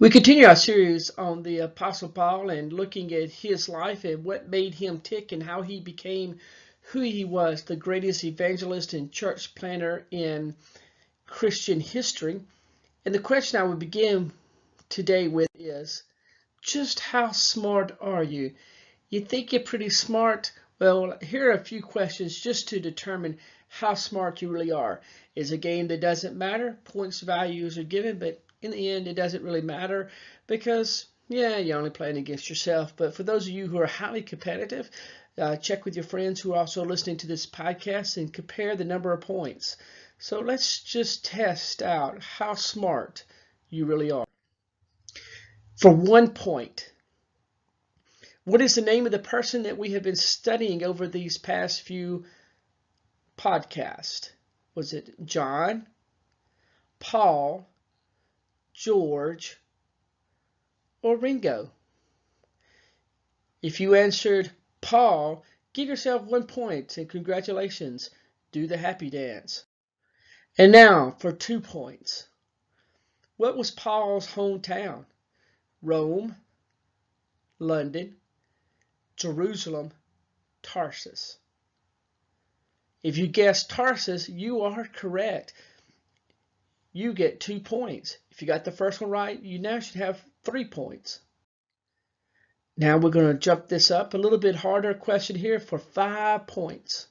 We continue our series on the Apostle Paul and looking at his life and what made him tick and how he became who he was, the greatest evangelist and church planner in Christian history. And the question I would begin today with is, just how smart are you? You think you're pretty smart? Well, here are a few questions just to determine how smart you really are. It's a game that doesn't matter. Points values are given, but in the end, it doesn't really matter because, yeah, you're only playing against yourself. But for those of you who are highly competitive, check with your friends who are also listening to this podcast and compare the number of points. So let's just test out how smart you really are. For 1 point, what is the name of the person that we have been studying over these past few podcasts? Was it John, Paul, George, or Ringo? If you answered Paul, give yourself 1 point and congratulations. Do the happy dance. And now for 2 points. What was Paul's hometown? Rome, London, Jerusalem, Tarsus. If you guessed Tarsus, you are correct. You get 2 points. If you got the first one right, you now should have 3 points. Now we're going to jump this up a little bit harder question here for 5 points.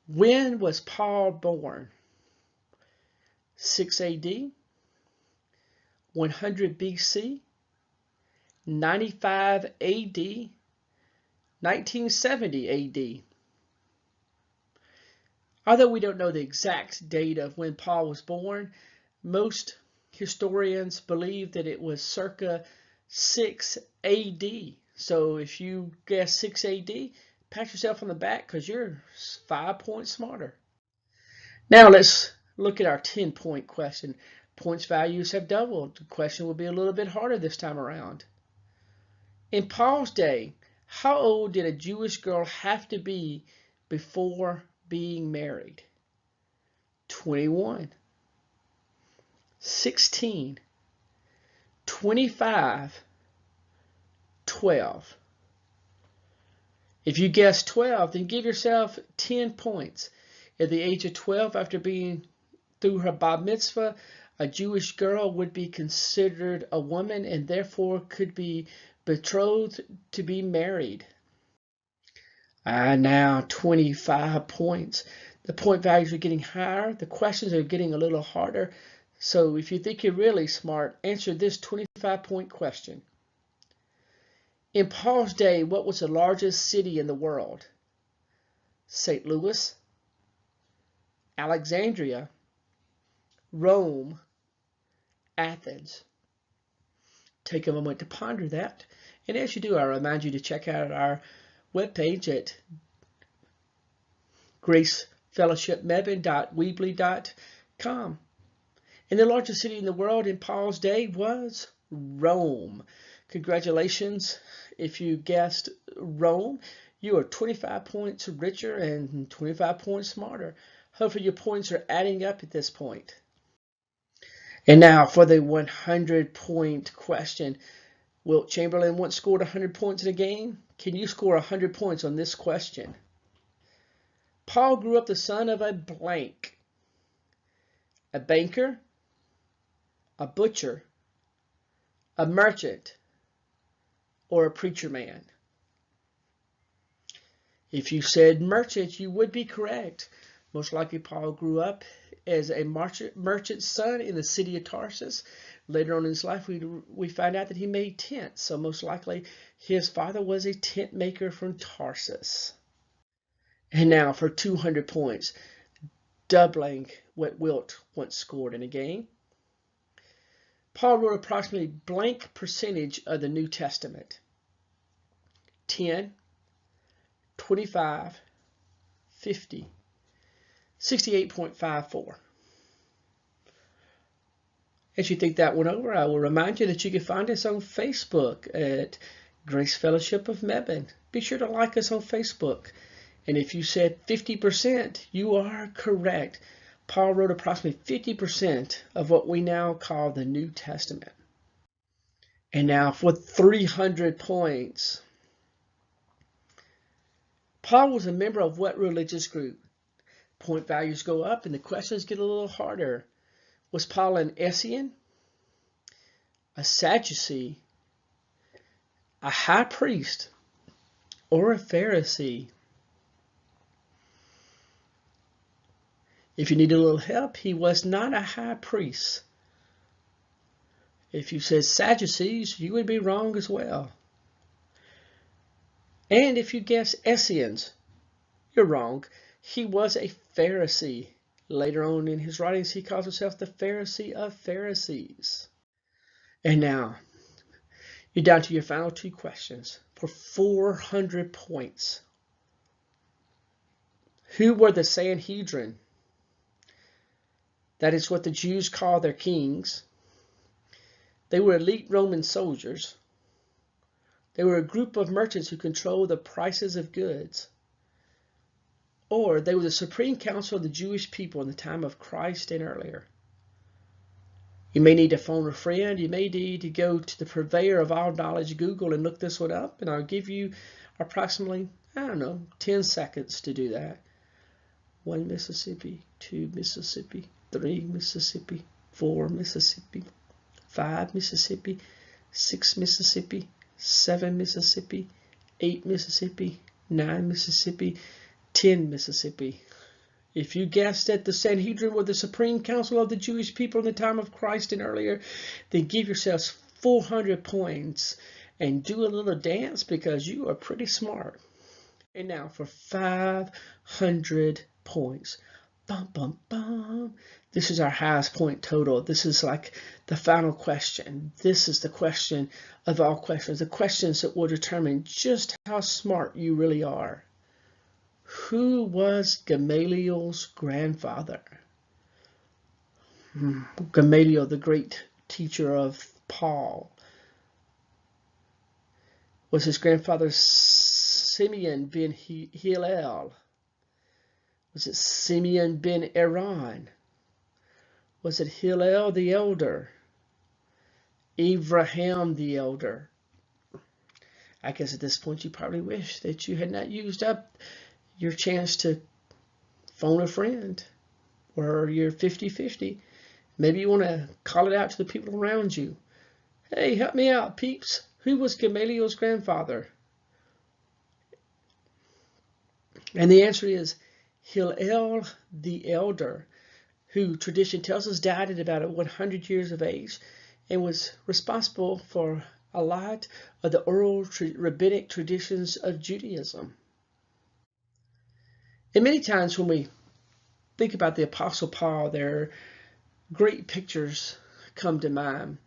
When was Paul born? 6 AD, 100 BC, 95 AD, 1970 AD. Although we don't know the exact date of when Paul was born, most historians believe that it was circa 6 AD. So if you guess 6 AD, pat yourself on the back because you're 5 points smarter. Now let's look at our 10-point question. Points values have doubled. The question will be a little bit harder this time around. In Paul's day, how old did a Jewish girl have to be before being married? 21, 16, 25, 12. If you guess 12, then give yourself 10 points. At the age of 12, after being through her bar mitzvah, a Jewish girl would be considered a woman and therefore could be betrothed to be married. Now 25 points. The point values are getting higher. The questions are getting a little harder. So if you think you're really smart, answer this 25-point question. In Paul's day, what was the largest city in the world? St. Louis, Alexandria, Rome, Athens. Take a moment to ponder that. And as you do, I remind you to check out our webpage at gracefellowshipmebane.weebly.com. And the largest city in the world in Paul's day was Rome. Congratulations. If you guessed Rome, you are 25 points richer and 25 points smarter. Hopefully your points are adding up at this point. And now for the 100-point question. Wilt Chamberlain once scored 100 points in a game? Can you score 100 points on this question? Paul grew up the son of a blank. A banker, a butcher, a merchant, or a preacher man? If you said merchant, you would be correct. Most likely Paul grew up as a merchant's son in the city of Tarsus. Later on in his life, we find out that he made tents. So most likely his father was a tent maker from Tarsus. And now for 200 points, doubling what Wilt once scored in a game. Paul wrote approximately blank percentage of the New Testament. 10, 25, 50, 68.54. As you think that one over, I will remind you that you can find us on Facebook at Grace Fellowship of Mebane. Be sure to like us on Facebook. And if you said 50%, you are correct. Paul wrote approximately 50% of what we now call the New Testament. And now for 300 points. Paul was a member of what religious group? Point values go up and the questions get a little harder. Was Paul an Essene, a Sadducee, a high priest, or a Pharisee? If you need a little help, he was not a high priest. If you said Sadducees, you would be wrong as well. And if you guess Essenes, you're wrong. He was a Pharisee. Later on in his writings, he calls himself the Pharisee of Pharisees. And now, you're down to your final two questions for 400 points. Who were the Sanhedrin? That is what the Jews call their kings. They were elite Roman soldiers. They were a group of merchants who controlled the prices of goods. Or they were the supreme council of the Jewish people in the time of Christ and earlier. You may need to phone a friend. You may need to go to the purveyor of all knowledge, Google, and look this one up. And I'll give you approximately, 10 seconds to do that. 1 Mississippi, 2 Mississippi, 3 Mississippi, 4 Mississippi, 5 Mississippi, 6 Mississippi, 7 Mississippi, 8 Mississippi, 9 Mississippi, 10 Mississippi. If you guessed that the Sanhedrin were the supreme council of the Jewish people in the time of Christ and earlier, then give yourselves 400 points and do a little dance because you are pretty smart. And now for 500 points. Bum, bum, bum. This is our highest point total. This is like the final question. This is the question of all questions. The questions that will determine just how smart you really are. Who was Gamaliel's grandfather? Gamaliel, the great teacher of Paul. Was his grandfather Simeon ben Hillel? Was it Simeon ben Aaron? Was it Hillel the elder? Abraham the elder? I guess at this point you probably wish that you had not used up your chance to phone a friend, or you're 50-50. Maybe you want to call it out to the people around you. Hey, help me out, peeps. Who was Gamaliel's grandfather? And the answer is Hillel the elder, who tradition tells us died at about 100 years of age and was responsible for a lot of the oral rabbinic traditions of Judaism. And many times when we think about the Apostle Paul, there are great pictures come to mind.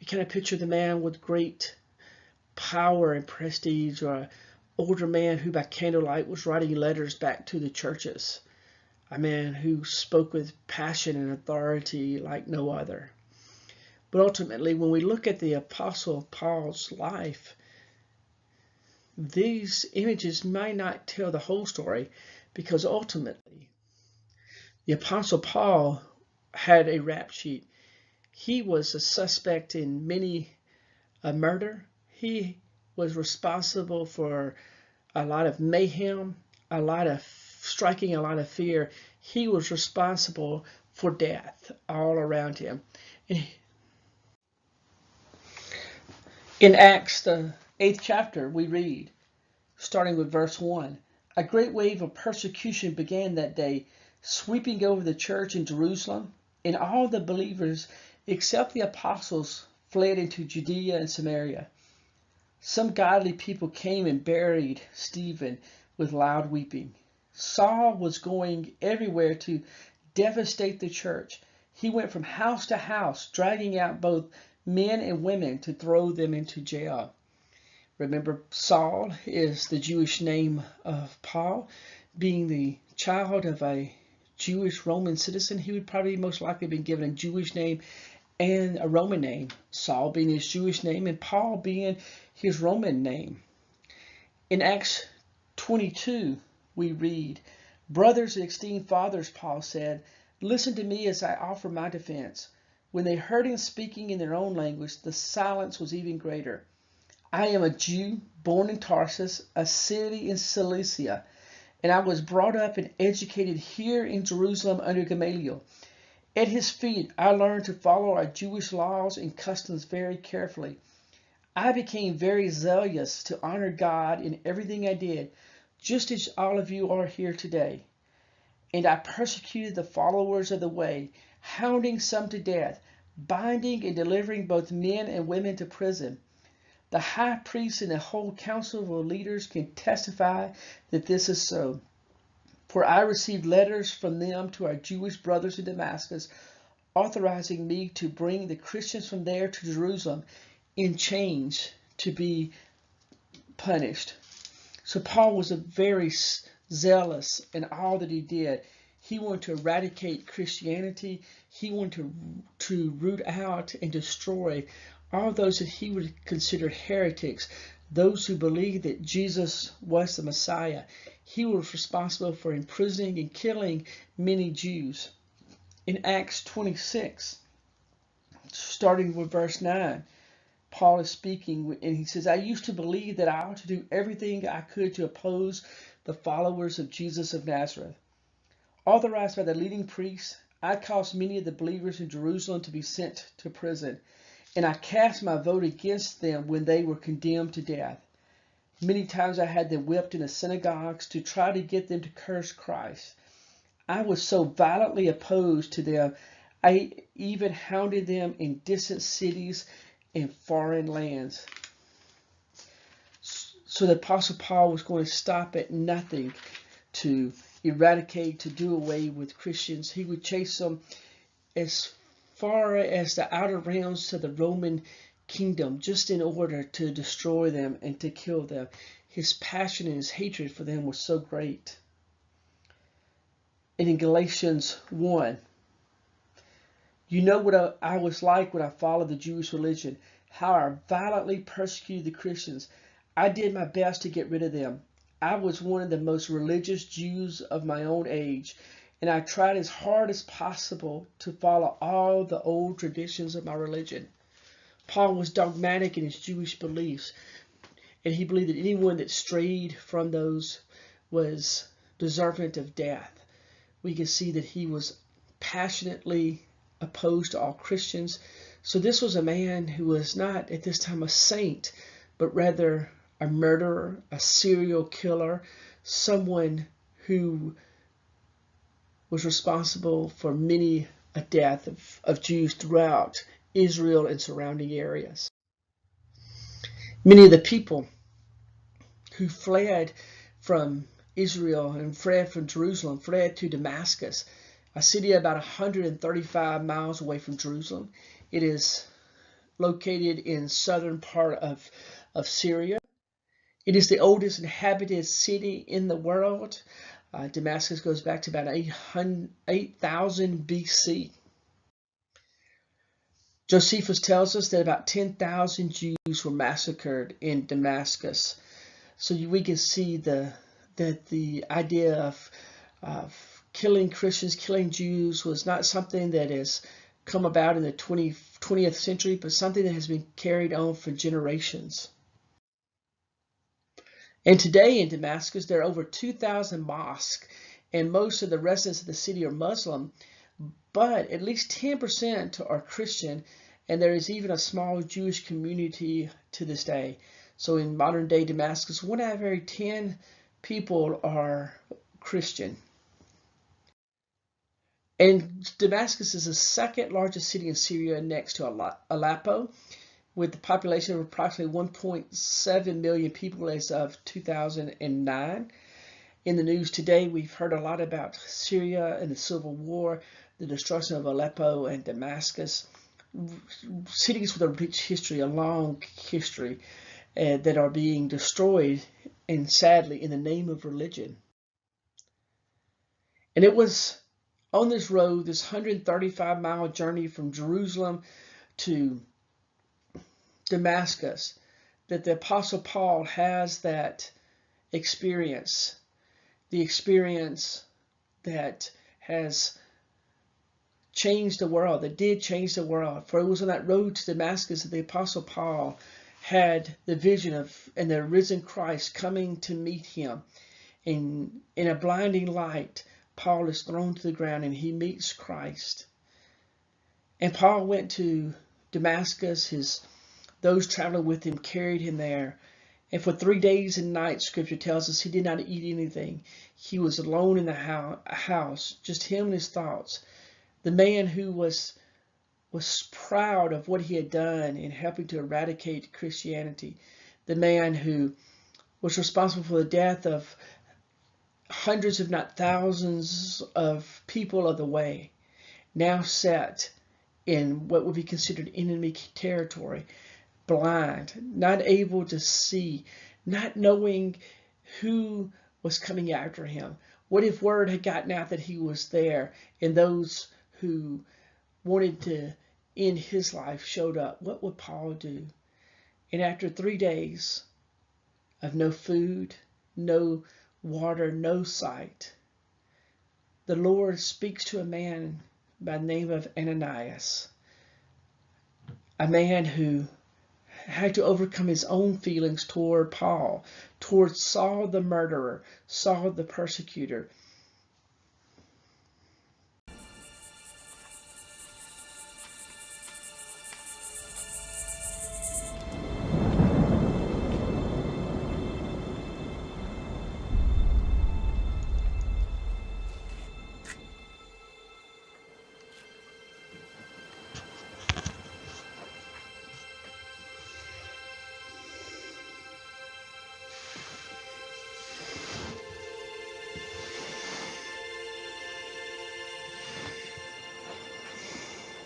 We kind of picture the man with great power and prestige, or an older man who by candlelight was writing letters back to the churches. A man who spoke with passion and authority like no other. But ultimately, when we look at the Apostle Paul's life, these images might not tell the whole story, because ultimately, the Apostle Paul had a rap sheet. He was a suspect in many a murder. He was responsible for a lot of mayhem, a lot of striking, a lot of fear. He was responsible for death all around him. In Acts, the 8th chapter, we read, starting with verse 1, a great wave of persecution began that day, sweeping over the church in Jerusalem, and all the believers, except the apostles, fled into Judea and Samaria. Some godly people came and buried Stephen with loud weeping. Saul was going everywhere to devastate the church. He went from house to house, dragging out both men and women to throw them into jail. Remember, Saul is the Jewish name of Paul. Being the child of a Jewish Roman citizen, he would probably most likely have been given a Jewish name and a Roman name. Saul being his Jewish name and Paul being his Roman name. In Acts 22, we read, brothers and esteemed fathers, Paul said, listen to me as I offer my defense. When they heard him speaking in their own language, the silence was even greater. I am a Jew born in Tarsus, a city in Cilicia, and I was brought up and educated here in Jerusalem under Gamaliel. At his feet, I learned to follow our Jewish laws and customs very carefully. I became very zealous to honor God in everything I did, just as all of you are here today. And I persecuted the followers of the way, hounding some to death, binding and delivering both men and women to prison. The high priest and the whole council of leaders can testify that this is so. For I received letters from them to our Jewish brothers in Damascus, authorizing me to bring the Christians from there to Jerusalem in chains to be punished. So Paul was a very zealous in all that he did. He wanted to eradicate Christianity. He wanted to root out and destroy all those that he would consider heretics, those who believed that Jesus was the Messiah. He was responsible for imprisoning and killing many Jews. In Acts 26, starting with verse 9, Paul is speaking, and he says, I used to believe that I ought to do everything I could to oppose the followers of Jesus of Nazareth. Authorized by the leading priests, I caused many of the believers in Jerusalem to be sent to prison, and I cast my vote against them when they were condemned to death. Many times I had them whipped in the synagogues to try to get them to curse Christ. I was so violently opposed to them, I even hounded them in distant cities and foreign lands. So the Apostle Paul was going to stop at nothing to eradicate, to do away with Christians. He would chase them as far as the outer realms to the Roman kingdom, just in order to destroy them and to kill them. His passion and his hatred for them was so great. And in Galatians 1, you know what I was like when I followed the Jewish religion, how I violently persecuted the Christians. I did my best to get rid of them. I was one of the most religious Jews of my own age, and I tried as hard as possible to follow all the old traditions of my religion. Paul was dogmatic in his Jewish beliefs, and he believed that anyone that strayed from those was deserving of death. We can see that he was passionately opposed to all Christians. So this was a man who was not at this time a saint, but rather a murderer, a serial killer, someone who was responsible for many a death of Jews throughout Israel and surrounding areas. Many of the people who fled from Israel and fled from Jerusalem fled to Damascus, a city about 135 miles away from Jerusalem. It is located in southern part of Syria. It is the oldest inhabited city in the world. Damascus goes back to about 8,000 BC. Josephus tells us that about 10,000 Jews were massacred in Damascus. So we can see that the idea of killing Christians, killing Jews was not something that has come about in the 20th century, but something that has been carried on for generations. And today in Damascus, there are over 2,000 mosques, and most of the residents of the city are Muslim, but at least 10% are Christian, and there is even a small Jewish community to this day. So in modern day Damascus, 1 out of every 10 people are Christian. And Damascus is the second largest city in Syria next to Aleppo, with the population of approximately 1.7 million people as of 2009. In the news today, we've heard a lot about Syria and the civil war, the destruction of Aleppo and Damascus, cities with a rich history, a long history, that are being destroyed, and sadly, in the name of religion. And it was on this road, this 135-mile journey from Jerusalem to Damascus, that the Apostle Paul has that experience, the experience that has changed the world, that did change the world. For it was on that road to Damascus that the Apostle Paul had the vision of and the risen Christ coming to meet him. In a blinding light, Paul is thrown to the ground and he meets Christ. And Paul went to Damascus. Those traveling with him carried him there. And for 3 days and nights, Scripture tells us, he did not eat anything. He was alone in the house, just him and his thoughts. The man who was proud of what he had done in helping to eradicate Christianity. The man who was responsible for the death of hundreds, if not thousands, of people of the way, now sat in what would be considered enemy territory, blind, not able to see, not knowing who was coming after him. What if word had gotten out that he was there, and those who wanted to end his life showed up? What would Paul do? And after 3 days of no food, no water, no sight, the Lord speaks to a man by the name of Ananias, a man who had to overcome his own feelings toward Paul, toward Saul the murderer, Saul the persecutor.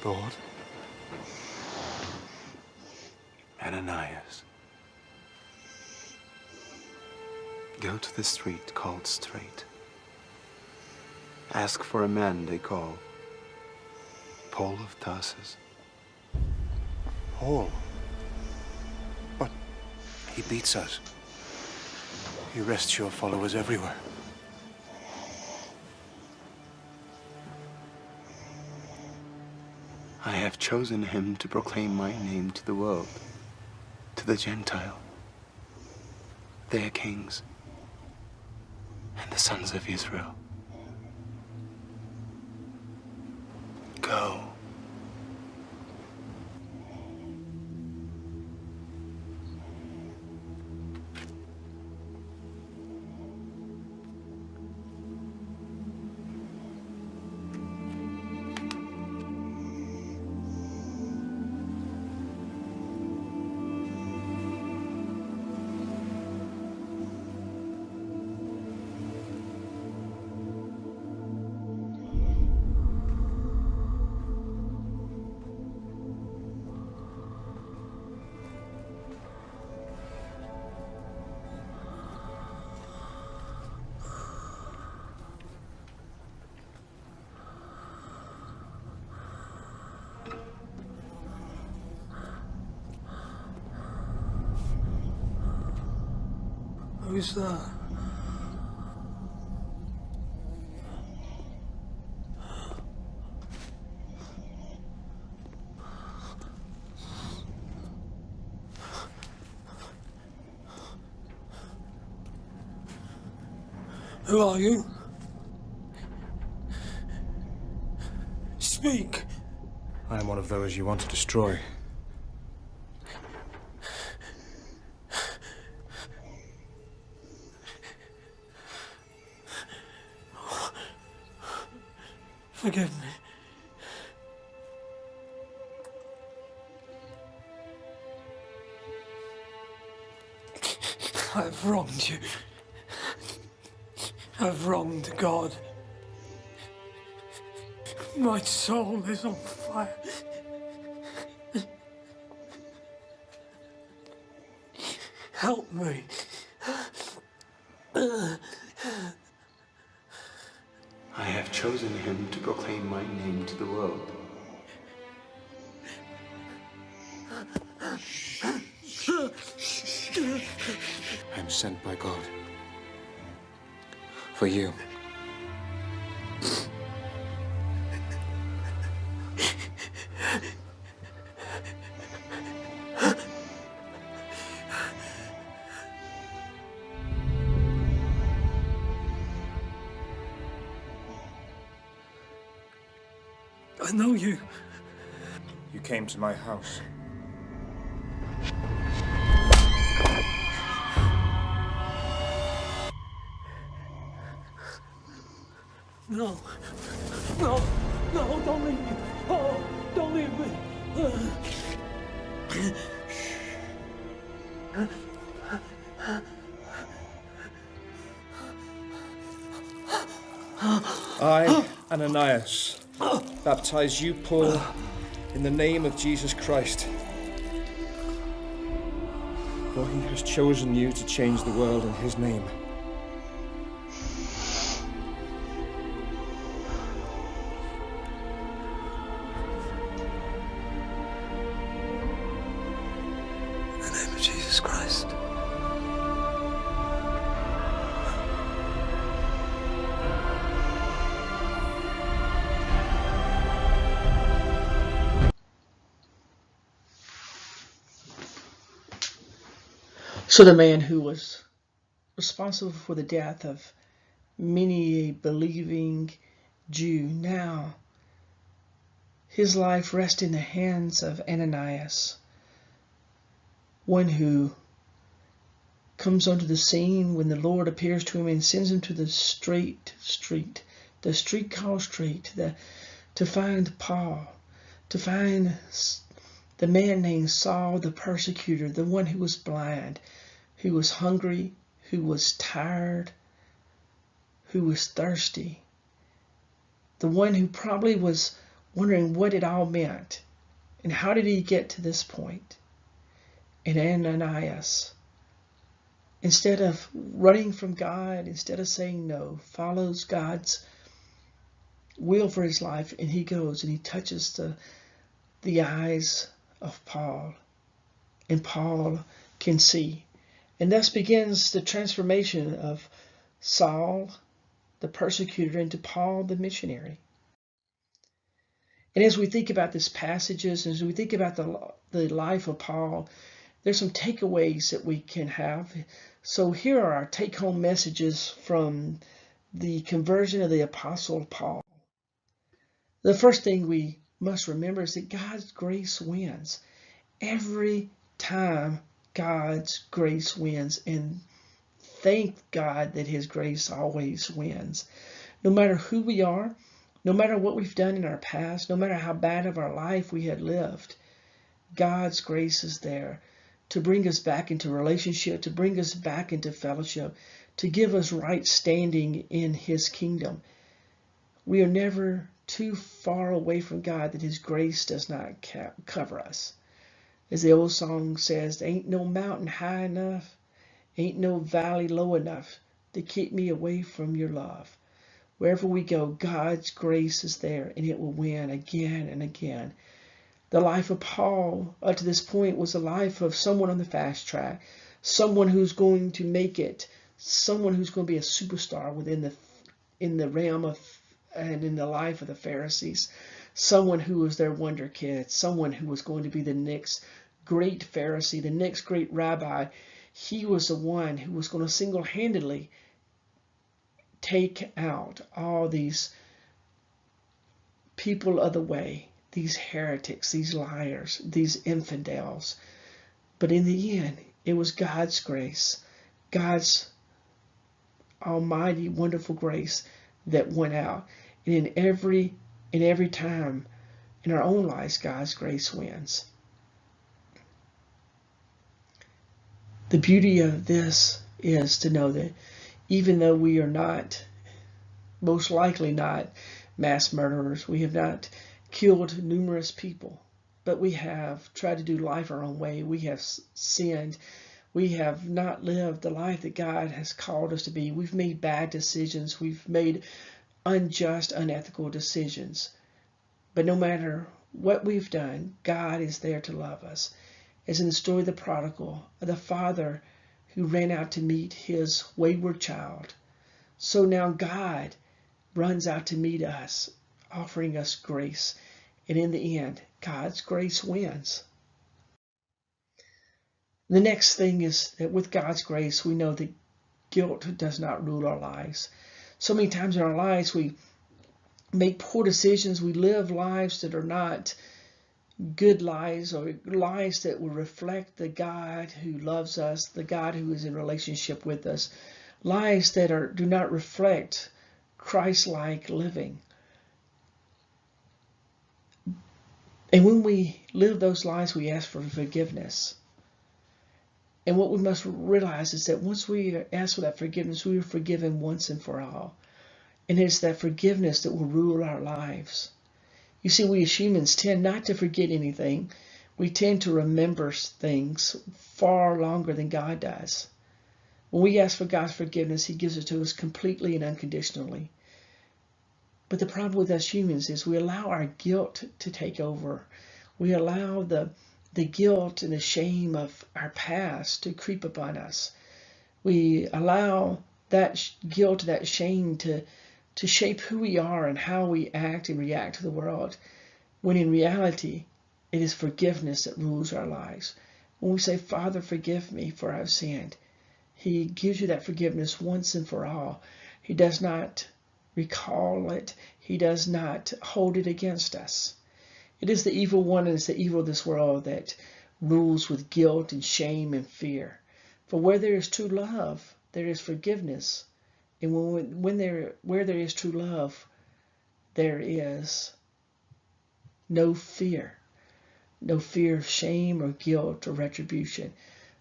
Lord, Ananias, go to the street called Straight. Ask for a man they call Paul of Tarsus. Paul? But he beats us. He arrests your followers everywhere. I have chosen him to proclaim my name to the world, to the Gentile, their kings, and the sons of Israel. Go. Who's that? Who are you? Speak! I am one of those you want to destroy. Forgive me. I've wronged you. I've wronged God. My soul is on fire. Help me. I have chosen him to proclaim my name to the world. I am sent by God. For you. I know you. You came to my house. No. No. No, don't leave me. Oh, don't leave me. I, Ananias, baptize you, Paul, in the name of Jesus Christ. For he has chosen you to change the world in his name. In the name of Jesus Christ. So the man who was responsible for the death of many a believing Jew, now his life rests in the hands of Ananias, one who comes onto the scene when the Lord appears to him and sends him to the street called Straight, to find Paul, to find the man named Saul the persecutor, the one who was blind, who was hungry, who was tired, who was thirsty, the one who probably was wondering what it all meant and how did he get to this point. And Ananias, instead of running from God, instead of saying no, follows God's will for his life, and he goes and he touches the eyes of Paul, and Paul can see. And thus begins the transformation of Saul, the persecutor, into Paul, the missionary. And as we think about these passages, as we think about the life of Paul, there's some takeaways that we can have. So here are our take-home messages from the conversion of the Apostle Paul. The first thing we must remember is that God's grace wins. Every time God's grace wins, and thank God that his grace always wins. No matter who we are, no matter what we've done in our past, no matter how bad of our life we had lived, God's grace is there to bring us back into relationship, to bring us back into fellowship, to give us right standing in his kingdom. We are never too far away from God that his grace does not cover us. As the old song says, ain't no mountain high enough, ain't no valley low enough to keep me away from your love. Wherever we go, God's grace is there, and it will win again and again. The life of Paul up to this point was a life of someone on the fast track, someone who's going to make it, someone who's going to be a superstar in the realm of and in the life of the Pharisees, someone who was their wonder kid, someone who was going to be the next great Pharisee, the next great rabbi. He was the one who was going to single-handedly take out all these people of the way, these heretics, these liars, these infidels. But in the end, it was God's grace, God's almighty, wonderful grace that went out. And in every time in our own lives, God's grace wins. The beauty of this is to know that even though we are not, most likely not, mass murderers, we have not killed numerous people, but we have tried to do life our own way. We have sinned. We have not lived the life that God has called us to be. We've made bad decisions. We've made unjust, unethical decisions. But no matter what we've done, God is there to love us. As in the story of the prodigal, the father who ran out to meet his wayward child. So now God runs out to meet us, offering us grace. And in the end, God's grace wins. The next thing is that with God's grace, we know that guilt does not rule our lives. So many times in our lives, we make poor decisions. We live lives that are not good lives, or lives that will reflect the God who loves us, the God who is in relationship with us. Lives that do not reflect Christ-like living. And when we live those lives, we ask for forgiveness. And what we must realize is that once we ask for that forgiveness, we are forgiven once and for all. And it's that forgiveness that will rule our lives. You see, we as humans tend not to forget anything. We tend to remember things far longer than God does. When we ask for God's forgiveness, He gives it to us completely and unconditionally. But the problem with us humans is we allow our guilt to take over. We allow the guilt and the shame of our past to creep upon us. We allow that guilt, that shame to shape who we are and how we act and react to the world, when in reality, it is forgiveness that rules our lives. When we say, Father, forgive me for I've sinned, He gives you that forgiveness once and for all. He does not recall it. He does not hold it against us. It is the evil one, and it's the evil of this world that rules with guilt and shame and fear. For where there is true love, there is forgiveness. And where there is true love, there is no fear. No fear of shame or guilt or retribution.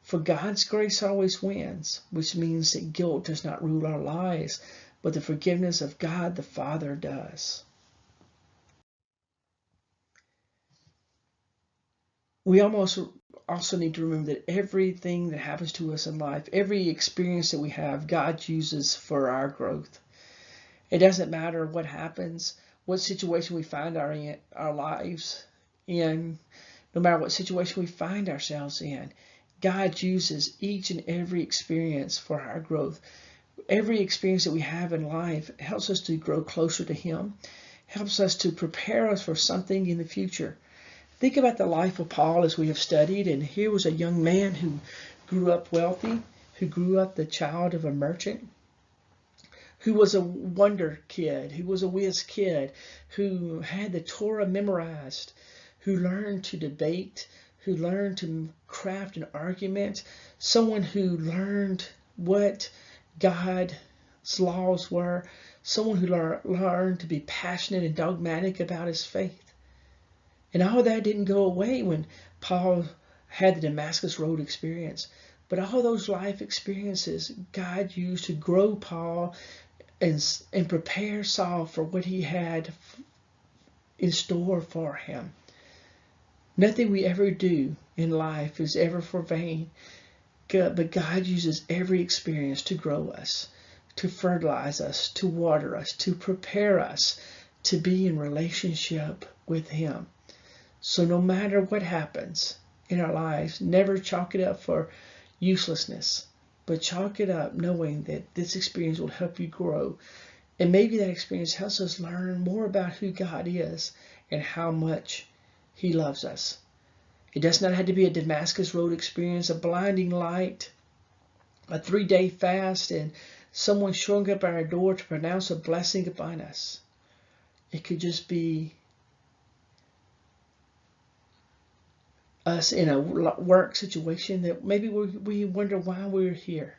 For God's grace always wins, which means that guilt does not rule our lives, but the forgiveness of God the Father does. We also need to remember that everything that happens to us in life, every experience that we have, God uses for our growth. It doesn't matter what happens, what situation we find our lives in, no matter what situation we find ourselves in, God uses each and every experience for our growth. Every experience that we have in life helps us to grow closer to Him, helps us to prepare us for something in the future. Think about the life of Paul as we have studied, and here was a young man who grew up wealthy, who grew up the child of a merchant, who was a wonder kid, who was a whiz kid, who had the Torah memorized, who learned to debate, who learned to craft an argument, someone who learned what God's laws were, someone who learned to be passionate and dogmatic about his faith. And all that didn't go away when Paul had the Damascus Road experience. But all those life experiences God used to grow Paul and prepare Saul for what he had in store for him. Nothing we ever do in life is ever for vain. But God uses every experience to grow us, to fertilize us, to water us, to prepare us to be in relationship with Him. So no matter what happens in our lives, never chalk it up for uselessness, but chalk it up knowing that this experience will help you grow. And maybe that experience helps us learn more about who God is and how much He loves us. It does not have to be a Damascus Road experience, a blinding light, a 3-day fast, and someone showing up at our door to pronounce a blessing upon us. It could just be us in a work situation that maybe we wonder why we're here.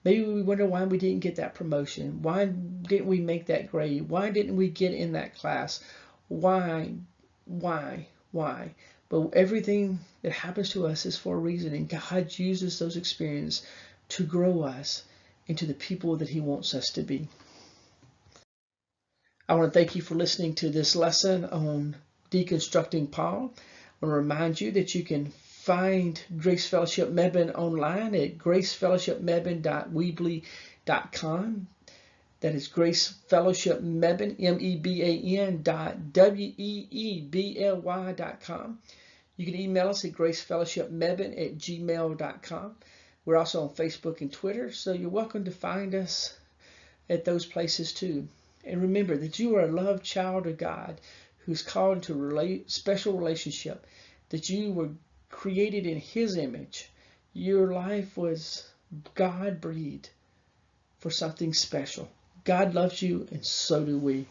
Maybe we wonder why we didn't get that promotion. Why didn't we make that grade? Why didn't we get in that class? Why? But everything that happens to us is for a reason, and God uses those experiences to grow us into the people that He wants us to be. I want to thank you for listening to this lesson on deconstructing Paul. I want to remind you that you can find Grace Fellowship Mebane online at gracefellowshipmebane.weebly.com. That is Grace Fellowship Mebane, MEBAN.WEEBLY.com. You can email us at gracefellowshipmebane@gmail.com. We're also on Facebook and Twitter, so you're welcome to find us at those places too. And remember that you are a loved child of God who's called into a special relationship, that you were created in His image. Your life was God-breathed for something special. God loves you, and so do we.